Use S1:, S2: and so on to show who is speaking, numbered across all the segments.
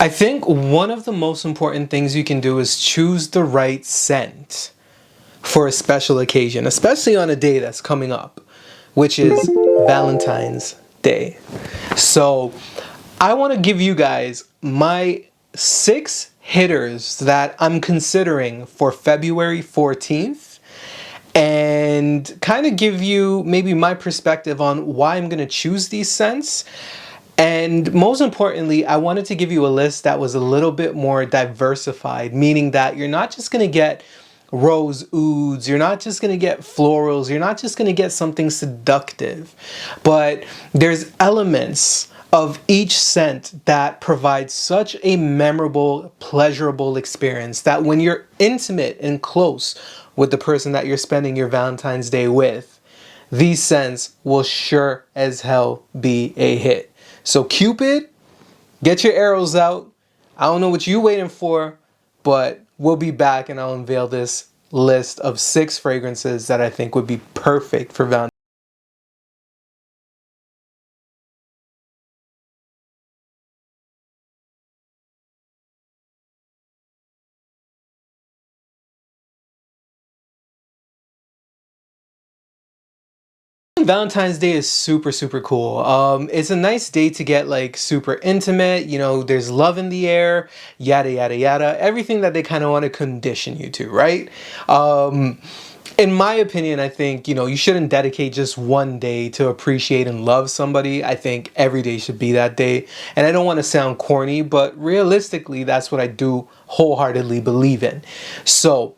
S1: I think one of the most important things you can do is choose the right scent for a special occasion, especially on a day that's coming up, which is Valentine's Day. So I want to give you guys my 6 hitters that I'm considering for February 14th and kind of give you maybe my perspective on why I'm going to choose these scents. And most importantly, I wanted to give you a list that was a little bit more diversified, meaning that you're not just going to get rose ouds, you're not just going to get florals, you're not just going to get something seductive, but there's elements of each scent that provides such a memorable, pleasurable experience that when you're intimate and close with the person that you're spending your Valentine's Day with, these scents will sure as hell be a hit. So Cupid, get your arrows out. I don't know what you're waiting for, but we'll be back and I'll unveil this list of 6 fragrances that I think would be perfect for Valentine's. Valentine's Day is super cool. It's a nice day to get like super intimate, you know, there's love in the air, yada yada yada, everything that they kind of want to condition you to, right? In my opinion, I think, you know, you shouldn't dedicate just one day to appreciate and love somebody. I think every day should be that day. And I don't want to sound corny, but realistically, that's what I do wholeheartedly believe in. So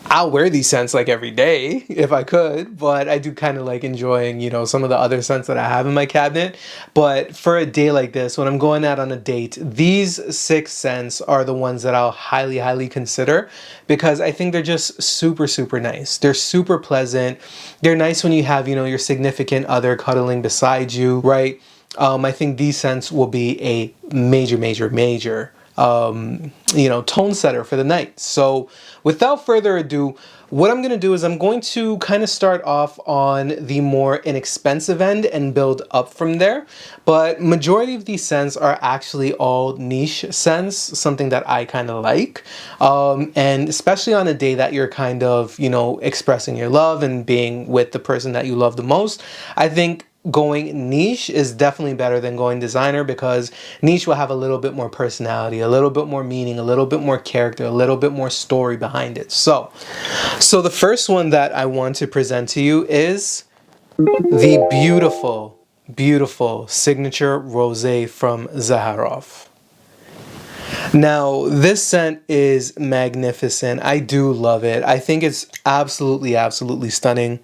S1: I'll wear these scents like every day if I could, but I do kind of like enjoying, you know, some of the other scents that I have in my cabinet. But for a day like this, when I'm going out on a date, these 6 scents are the ones that I'll highly consider because I think they're just super nice. They're super pleasant. They're nice when you have, you know, your significant other cuddling beside you, right? I think these scents will be a major you know, tone setter for the night. So without further ado, what I'm going to do is I'm going to kind of start off on the more inexpensive end and build up from there. But majority of these scents are actually all niche scents, something that I kind of like. And especially on a day that you're kind of, you know, expressing your love and being with the person that you love the most, I think going niche is definitely better than going designer because niche will have a little bit more personality, a little bit more meaning, a little bit more character, a little bit more story behind it. So the first one that I want to present to you is the beautiful signature Rosé from Zaharoff. Now, this scent is magnificent. I do love it. I think it's absolutely stunning.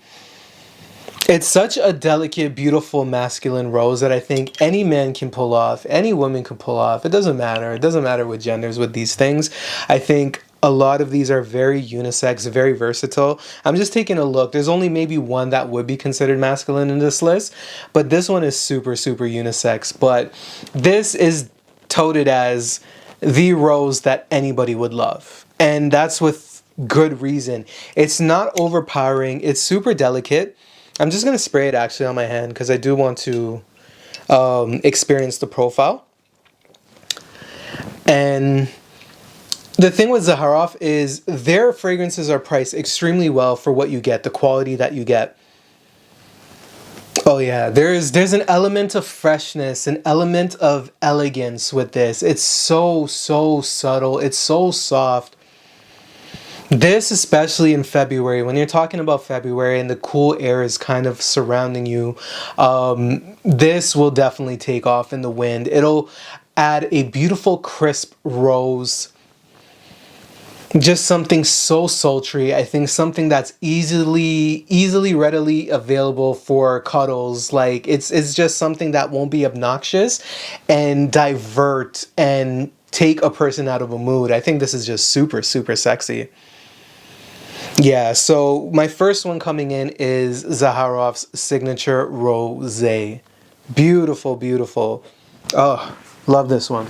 S1: It's such a delicate, beautiful, masculine rose that I think any man can pull off, any woman can pull off. It doesn't matter. It doesn't matter with genders with these things. I think a lot of these are very unisex, very versatile. I'm just taking a look. There's only maybe one that would be considered masculine in this list, but this one is super unisex. But this is touted as the rose that anybody would love. And that's with good reason. It's not overpowering. It's super delicate. I'm just going to spray it actually on my hand because I do want to experience the profile. And the thing with Zaharoff is their fragrances are priced extremely well for what you get, the quality that you get. Oh yeah, there's an element of freshness, an element of elegance with this. It's so subtle. It's so soft. This, especially in February, when you're talking about February and the cool air is kind of surrounding you, this will definitely take off in the wind. It'll add a beautiful crisp rose, just something so sultry. I think something that's readily available for cuddles. Like it's just something that won't be obnoxious and divert and take a person out of a mood. I think this is just super sexy. Yeah, so my first one coming in is Zaharoff's signature Rosé. Beautiful. Oh, love this one.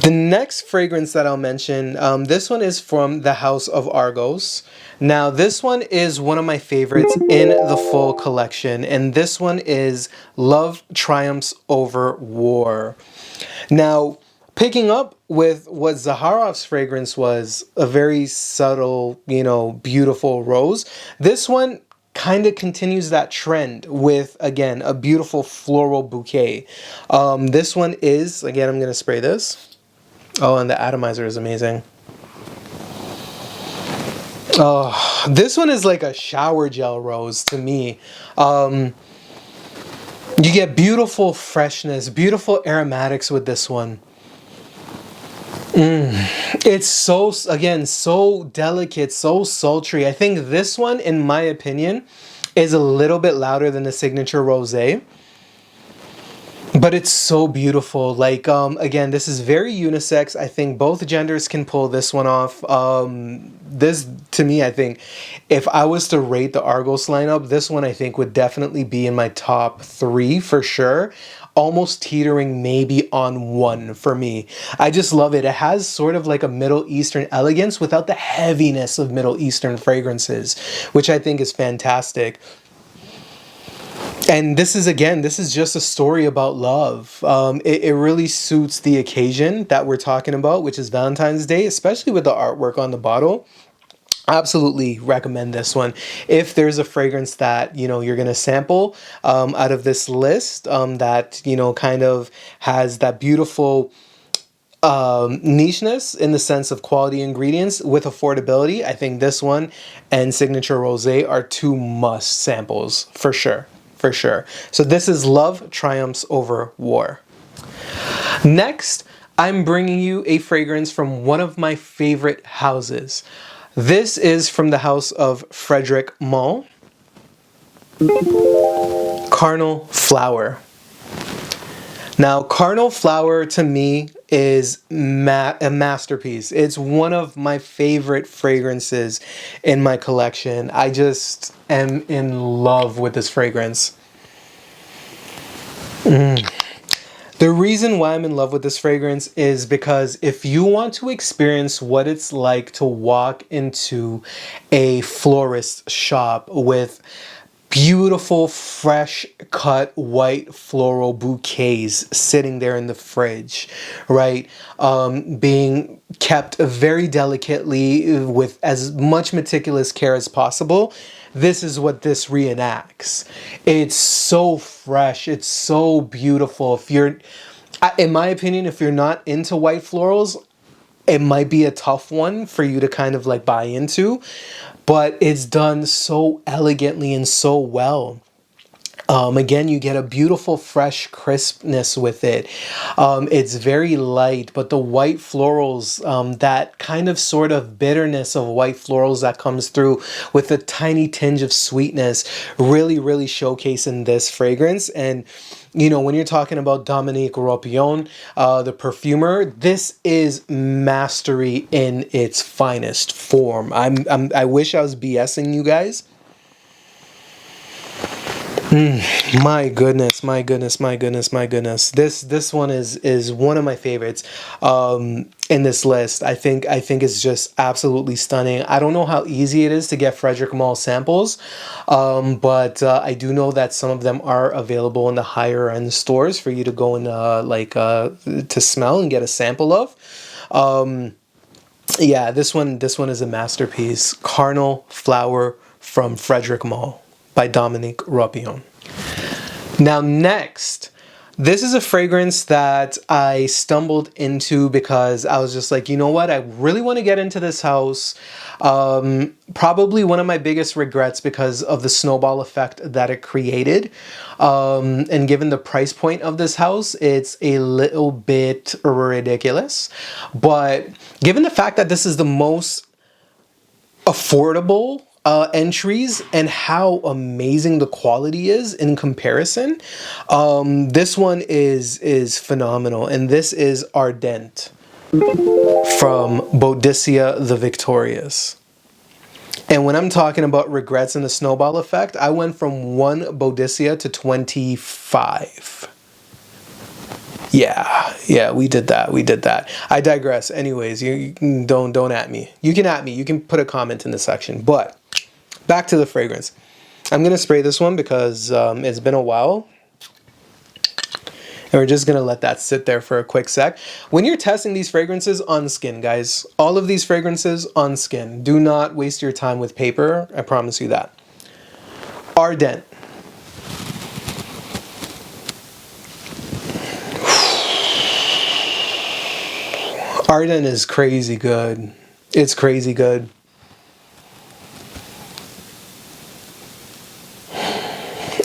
S1: The next fragrance that I'll mention, this one is from the House of Argos. Now, this one is one of my favorites in the full collection, and this one is Love Triumphs Over War. Now, picking up with what Zaharov's fragrance was, a very subtle, you know, beautiful rose. This one kind of continues that trend with, again, a beautiful floral bouquet. This one is, again, I'm going to spray this. Oh, and the atomizer is amazing. Oh, this one is like a shower gel rose to me. You get beautiful freshness, beautiful aromatics with this one. It's so, again, so delicate, so sultry. I think this one, in my opinion, is a little bit louder than the signature Rosé. But it's so beautiful. Like, again, this is very unisex. I think both genders can pull this one off. This, to me, I think, if I was to rate the Argos lineup, this one I think would definitely be in my top 3 for sure. Almost teetering maybe on 1 for me. I just love it. It has sort of like a Middle Eastern elegance without the heaviness of Middle Eastern fragrances, which I think is fantastic. And this is, again, this is just a story about love. It really suits the occasion that we're talking about, which is Valentine's Day, especially with the artwork on the bottle. Absolutely recommend this one. If there's a fragrance that, you know, you're going to sample out of this list that, you know, kind of has that beautiful nicheness in the sense of quality ingredients with affordability, I think this one and Signature Rosé are 2 must samples for sure. For sure. So this is Love Triumphs Over War. Next, I'm bringing you a fragrance from one of my favorite houses. This is from the house of Frederic Malle. Carnal Flower. Now, Carnal Flower to me is a masterpiece. It's one of my favorite fragrances in my collection. I just am in love with this fragrance. The reason why I'm in love with this fragrance is because if you want to experience what it's like to walk into a florist shop with beautiful, fresh cut white floral bouquets sitting there in the fridge, right? Being kept very delicately with as much meticulous care as possible. This is what this reenacts. It's so fresh. It's so beautiful. If you're, in my opinion, if you're not into white florals, it might be a tough one for you to kind of like buy into, but it's done so elegantly and so well. Again, you get a beautiful, fresh crispness with it. It's very light, but the white florals, that kind of sort of bitterness of white florals that comes through with a tiny tinge of sweetness really, really showcase in this fragrance. And you know, when you're talking about Dominique Ropillon, the perfumer, this is mastery in its finest form. I wish I was BSing you guys. My goodness, my goodness, my goodness, my goodness. This one is one of my favorites in this list. I think it's just absolutely stunning. I don't know how easy it is to get Frederic Malle samples, but I do know that some of them are available in the higher end stores for you to go and to smell and get a sample of. Yeah, this one is a masterpiece. Carnal Flower from Frederic Malle by Dominique Ropillon. Now next, this is a fragrance that I stumbled into because I was just like, you know what, I really want to get into this house. Probably one of my biggest regrets because of the snowball effect that it created. And given the price point of this house, it's a little bit ridiculous. But given the fact that this is the most affordable entries and how amazing the quality is in comparison, this one is phenomenal, and this is Ardent from Boadicea the Victorious. And when I'm talking about regrets and the snowball effect, I went from 1 Boadicea to 25. Yeah, we did that. I digress. Anyways, you don't at me. You can at me. You can put a comment in the section. But back to the fragrance. I'm gonna spray this one because it's been a while, And we're just gonna let that sit there for a quick sec. When you're testing these fragrances on skin, guys, all of these fragrances on skin. Do not waste your time with paper, I promise you that. Ardent. Ardent is crazy good. It's crazy good.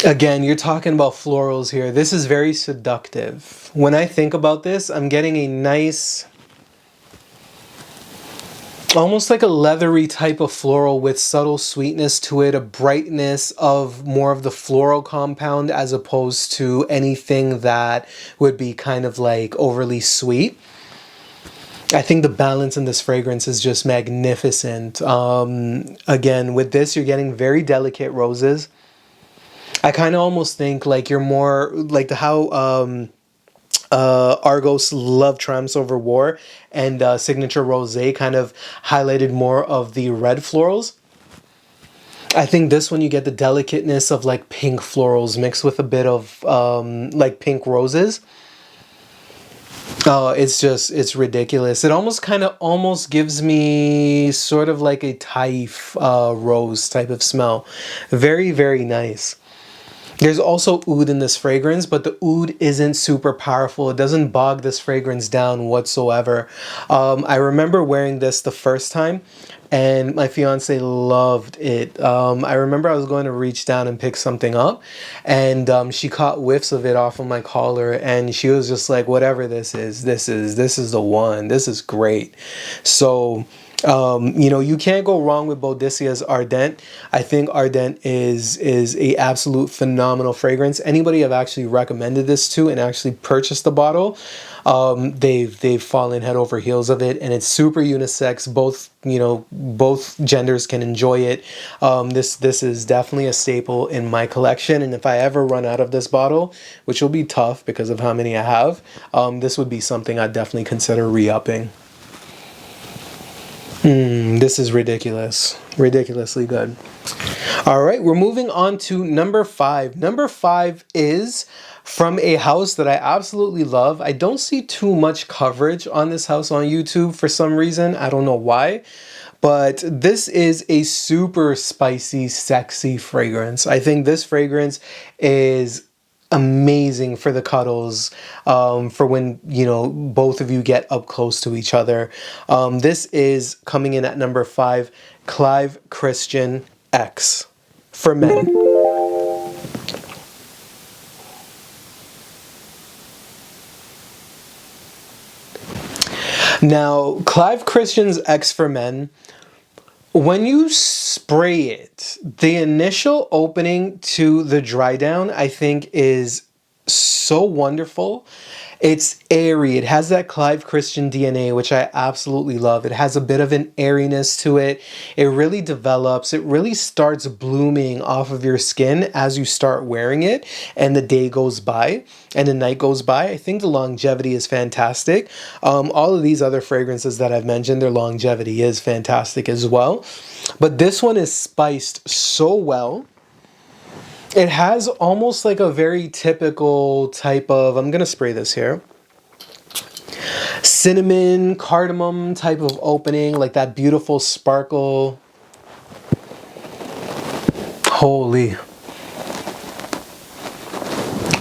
S1: Again, you're talking about florals here. This is very seductive. When I think about this, I'm getting a nice, almost like a leathery type of floral with subtle sweetness to it, a brightness of more of the floral compound as opposed to anything that would be kind of like overly sweet. I think the balance in this fragrance is just magnificent. Again, with this, you're getting very delicate roses. I kind of almost think like you're more like how Argos Love Triumphs Over War and Signature Rosé kind of highlighted more of the red florals. I think this one you get the delicateness of like pink florals mixed with a bit of like pink roses. Oh, it's ridiculous. It almost gives me sort of like a Taif rose type of smell. Very, very nice. There's also oud in this fragrance, but the oud isn't super powerful. It doesn't bog this fragrance down whatsoever. I remember wearing this the first time, and my fiance loved it. I remember I was going to reach down and pick something up, and she caught whiffs of it off of my collar, and she was just like, whatever this is the one. This is great. So you know, you can't go wrong with Boadicea's Ardent. I think Ardent is a absolute phenomenal fragrance. Anybody I've actually recommended this to and actually purchased the bottle, they've fallen head over heels of it, and it's super unisex. Both, you know, both genders can enjoy it. This is definitely a staple in my collection, and if I ever run out of this bottle, which will be tough because of how many I have, this would be something I'd definitely consider re-upping. This is ridiculous. Ridiculously good. All right, we're moving on to number 5. Number 5 is from a house that I absolutely love. I don't see too much coverage on this house on YouTube for some reason. I don't know why. But this is a super spicy, sexy fragrance. I think this fragrance is amazing for the cuddles, for when, you know, both of you get up close to each other. This is coming in at number 5, Clive Christian X for men. Now, Clive Christian's X for men, when you spray it, the initial opening to the dry down, I think, is so wonderful. It's airy. It has that Clive Christian DNA, which I absolutely love. It has a bit of an airiness to it. It really develops. It really starts blooming off of your skin as you start wearing it, and the day goes by and the night goes by. I think the longevity is fantastic. All of these other fragrances that I've mentioned, their longevity is fantastic as well. But this one is spiced so well. It has almost like a very typical type of, I'm going to spray this here, cinnamon, cardamom type of opening, like that beautiful sparkle. Holy.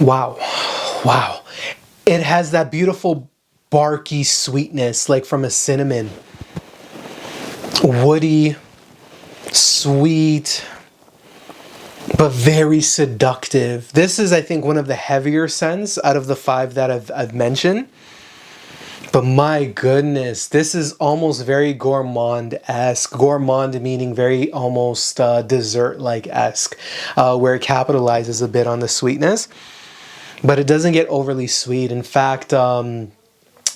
S1: Wow. Wow. It has that beautiful barky sweetness, like from a cinnamon. Woody, sweet, but very seductive. This is, I think, one of the heavier scents out of the 5 that I've mentioned. But my goodness, this is almost very gourmand-esque. Gourmand meaning very almost dessert-like-esque, where it capitalizes a bit on the sweetness. But it doesn't get overly sweet. In fact,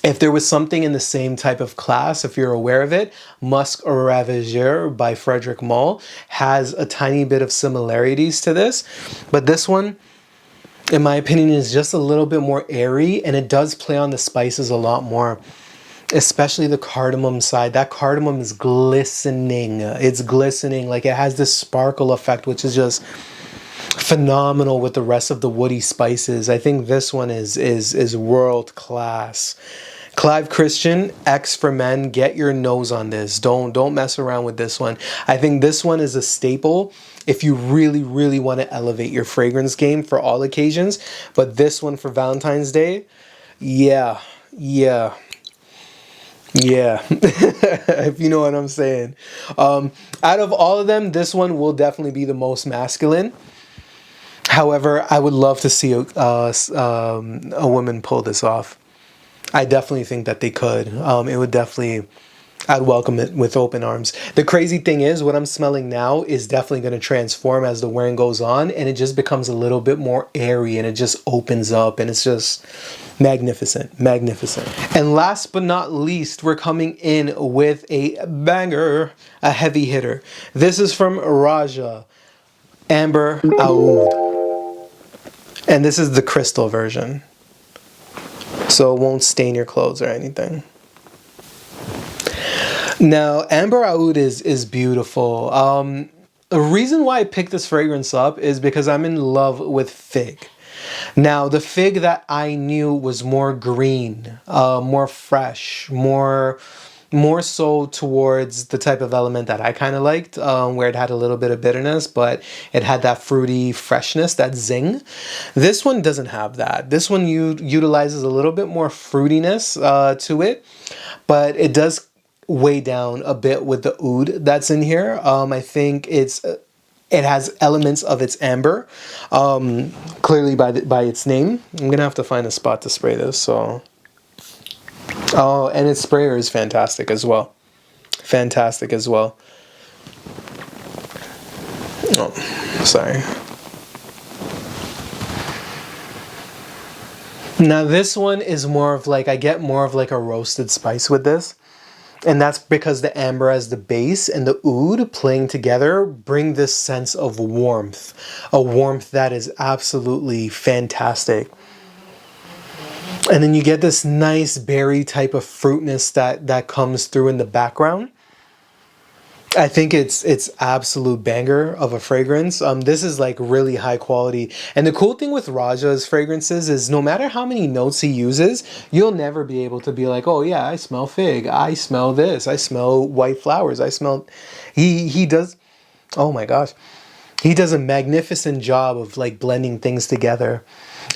S1: if there was something in the same type of class, if you're aware of it, Musc or Ravageur by Frederic Malle has a tiny bit of similarities to this. But this one, in my opinion, is just a little bit more airy, and it does play on the spices a lot more, especially the cardamom side. That cardamom is glistening. It's glistening, like it has this sparkle effect, which is just phenomenal with the rest of the woody spices. I think this one is world class. Clive Christian X for men. Get your nose on this. Don't mess around with this one. I think this one is a staple if you really want to elevate your fragrance game for all occasions. But this one for Valentine's Day, yeah, yeah. Yeah, if you know what I'm saying. Out of all of them, this one will definitely be the most masculine. However, I would love to see a woman pull this off. I definitely think that they could. It would definitely, I'd welcome it with open arms. The crazy thing is, what I'm smelling now is definitely going to transform as the wearing goes on, and it just becomes a little bit more airy, and it just opens up, and it's just magnificent, magnificent. And last but not least, we're coming in with a banger, a heavy hitter. This is from Roja, Amber Aoud. And this is the crystal version, so it won't stain your clothes or anything. Now, Amber Aoud is beautiful. The reason why I picked this fragrance up is because I'm in love with fig. Now, the fig that I knew was more green, more fresh, more so towards the type of element that I kind of liked, where it had a little bit of bitterness, but it had that fruity freshness, that zing. This one doesn't have that. This one utilizes a little bit more fruitiness to it, but it does weigh down a bit with the oud that's in here. I think it has elements of its amber, clearly by its name. I'm gonna have to find a spot to spray this. So, oh, and its sprayer is fantastic as well. Fantastic as well. Oh, sorry. Now this one is more of like, I get more of like a roasted spice with this. And that's because the amber as the base and the oud playing together bring this sense of warmth. A warmth that is absolutely fantastic. And then you get this nice berry type of fruitness that comes through in the background. I think it's absolute banger of a fragrance. This is like really high quality. And the cool thing with Roja's fragrances is no matter how many notes he uses, you'll never be able to be like, oh yeah, I smell fig. I smell this. I smell white flowers. I smell... He does... Oh my gosh. He does a magnificent job of like blending things together.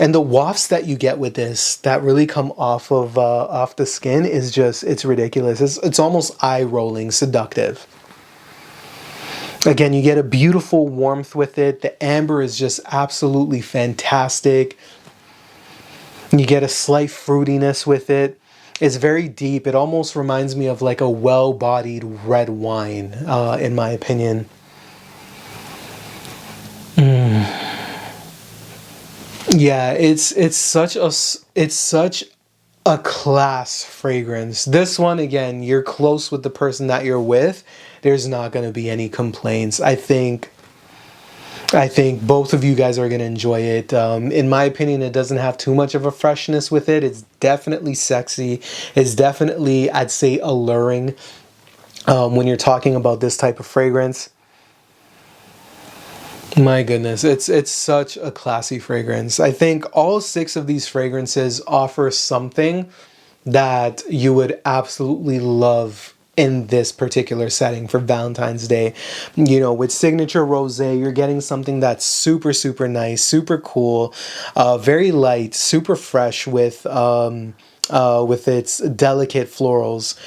S1: And the wafts that you get with this that really come off of off the skin is just, it's ridiculous. It's almost eye-rolling, seductive. Again, you get a beautiful warmth with it. The amber is just absolutely fantastic. You get a slight fruitiness with it. It's very deep. It almost reminds me of like a well-bodied red wine, in my opinion. Yeah, it's such a class fragrance. This one, again, you're close with the person that you're with. There's not going to be any complaints. I think both of you guys are going to enjoy it. In my opinion, it doesn't have too much of a freshness with it. It's definitely sexy. It's definitely, I'd say, alluring when you're talking about this type of fragrance. My goodness, it's such a classy fragrance. I think all 6 of these fragrances offer something that you would absolutely love in this particular setting for Valentine's Day. You know, with Signature Rosé, you're getting something that's super, super nice, super cool, very light, super fresh with its delicate florals,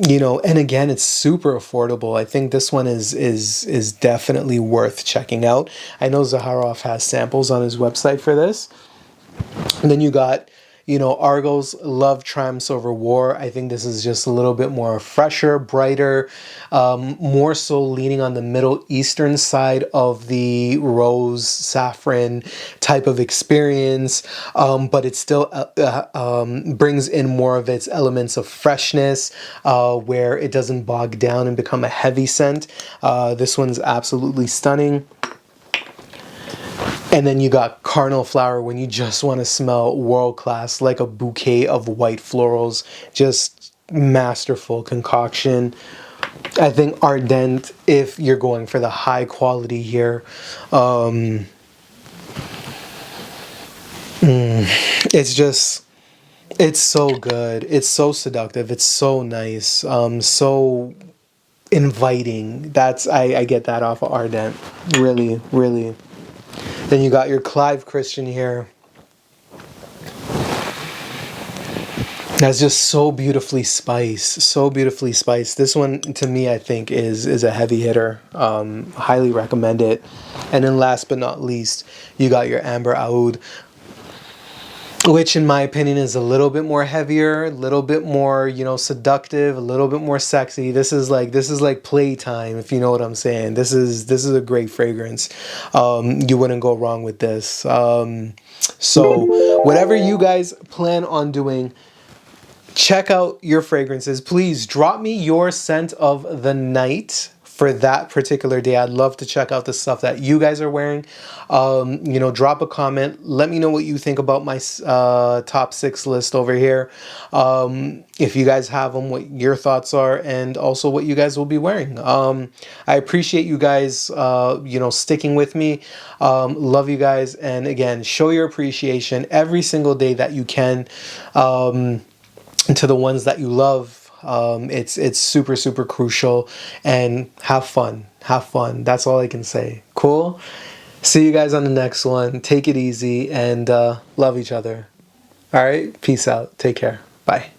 S1: you know, and again, it's super affordable. I think this one is definitely worth checking out. I know Zaharoff has samples on his website for this. And then you got, you know, Argos Love Triumphs Over War. I think this is just a little bit more fresher, brighter, more so leaning on the Middle Eastern side of the rose, saffron type of experience, but it still brings in more of its elements of freshness, where it doesn't bog down and become a heavy scent. This one's absolutely stunning. And then you got Carnal Flower when you just want to smell world-class, like a bouquet of white florals. Just masterful concoction. I think Ardent, if you're going for the high quality here, it's just, it's so good. It's so seductive. It's so nice. So inviting. I get that off of Ardent. Really, really. Then you got your Clive Christian here. That's just so beautifully spiced. So beautifully spiced. This one, to me, I think is a heavy hitter. Highly recommend it. And then last but not least, you got your Amber Aoud, which in my opinion is a little bit more heavier, a little bit more, you know, seductive, a little bit more sexy. This is like playtime, if you know what I'm saying. This is a great fragrance. You wouldn't go wrong with this. So whatever you guys plan on doing, check out your fragrances. Please drop me your scent of the night for that particular day. I'd love to check out the stuff that you guys are wearing. You know, drop a comment. Let me know what you think about my top 6 list over here. If you guys have them, what your thoughts are, and also what you guys will be wearing. I appreciate you guys, you know, sticking with me. Love you guys. And again, show your appreciation every single day that you can. To the ones that you love. It's super, super crucial, and have fun. Have fun. That's all I can say. Cool. See you guys on the next one. Take it easy and love each other. All right. Peace out. Take care. Bye.